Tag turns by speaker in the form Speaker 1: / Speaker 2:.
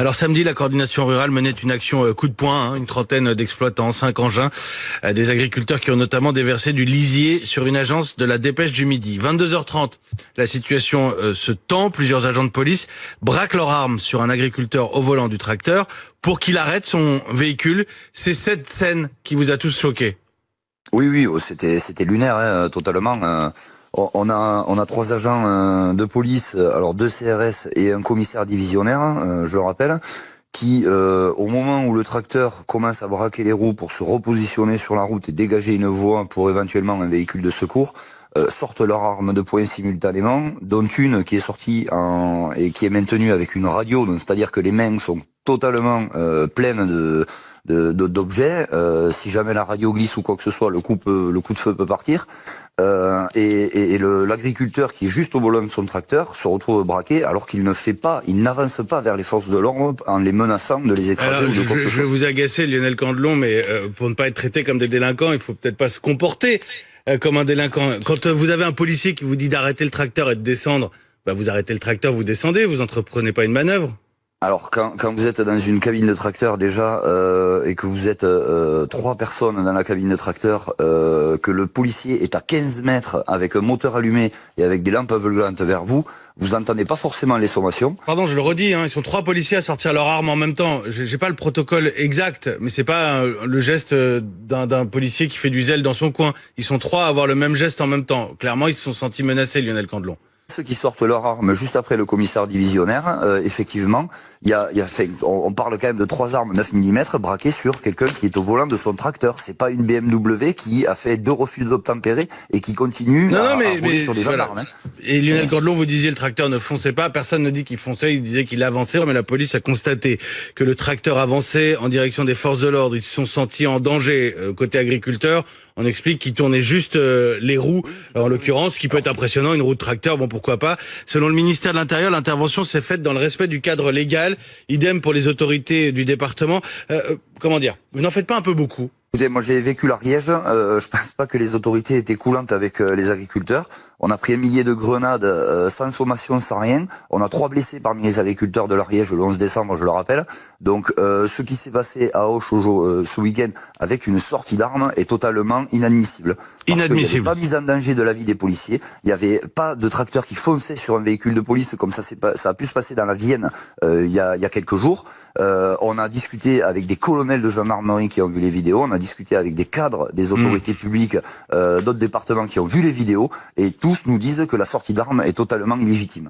Speaker 1: Alors samedi, la coordination rurale menait une action coup de poing, une trentaine d'exploitants, 5 engins, des agriculteurs qui ont notamment déversé du lisier sur une agence de la Dépêche du Midi. 22h30, la situation se tend, plusieurs agents de police braquent leurs armes sur un agriculteur au volant du tracteur pour qu'il arrête son véhicule. C'est cette scène qui vous a tous choqués.
Speaker 2: Oui, c'était lunaire, totalement. On a 3 agents de police, alors 2 CRS et un commissaire divisionnaire, je le rappelle, qui, au moment où le tracteur commence à braquer les roues pour se repositionner sur la route et dégager une voie pour éventuellement un véhicule de secours, sortent leurs armes de poing simultanément, dont une qui est sortie et qui est maintenue avec une radio, donc c'est-à-dire que les mains sont totalement pleines d'objets. Si jamais la radio glisse ou quoi que ce soit, le coup de feu peut partir. Et l'agriculteur qui est juste au volant de son tracteur se retrouve braqué alors qu'il n'avance pas vers les forces de l'ordre en les menaçant de les écraser.
Speaker 1: Alors, je vais vous agacer, Lionel Candelon, mais pour ne pas être traité comme des délinquants, il faut peut-être pas se comporter comme un délinquant. Quand vous avez un policier qui vous dit d'arrêter le tracteur et de descendre, vous arrêtez le tracteur, vous descendez, vous entreprenez pas une manœuvre.
Speaker 2: Alors quand vous êtes dans une cabine de tracteur déjà et que vous êtes 3 personnes dans la cabine de tracteur, que le policier est à 15 mètres avec un moteur allumé et avec des lampes aveuglantes vers vous, vous entendez pas forcément les sommations.
Speaker 1: Pardon, je le redis, ils sont 3 policiers à sortir leurs armes en même temps. J'ai pas le protocole exact, mais c'est pas le geste d'un policier qui fait du zèle dans son coin. Ils sont 3 à avoir le même geste en même temps. Clairement, ils se sont sentis menacés, Lionel Candelon.
Speaker 2: Ceux qui sortent leurs armes juste après le commissaire divisionnaire, effectivement, on parle quand même de 3 armes 9 mm braquées sur quelqu'un qui est au volant de son tracteur. C'est pas une BMW qui a fait 2 refus d'obtempérer et qui continue à rouler sur des gendarmes.
Speaker 1: Et Lionel Candelon, vous disiez le tracteur ne fonçait pas. Personne ne dit qu'il fonçait, il disait qu'il avançait. Mais la police a constaté que le tracteur avançait en direction des forces de l'ordre. Ils se sont sentis en danger côté agriculteur. On explique qu'il tournait juste les roues, en l'occurrence, ce qui peut être impressionnant, une roue de tracteur, bon pourquoi pas. Selon le ministère de l'Intérieur, l'intervention s'est faite dans le respect du cadre légal. Idem pour les autorités du département. Comment dire, vous n'en faites pas un peu beaucoup?
Speaker 2: Écoutez, moi j'ai vécu l'Ariège, je pense pas que les autorités étaient coulantes avec les agriculteurs. On a pris un millier de grenades sans sommation, sans rien. On a 3 blessés parmi les agriculteurs de l'Ariège le 11 décembre, je le rappelle. Donc ce qui s'est passé à Auch ce week-end avec une sortie d'armes est totalement inadmissible.
Speaker 1: Inadmissible.
Speaker 2: Il n'y avait pas mise en danger de la vie des policiers. Il n'y avait pas de tracteur qui fonçait sur un véhicule de police comme ça a pu se passer dans la Vienne il y a quelques jours. On a discuté avec des colonels de gendarmerie qui ont vu les vidéos. On a discuté avec des cadres des autorités publiques d'autres départements qui ont vu les vidéos et tous nous disent que la sortie d'armes est totalement illégitime.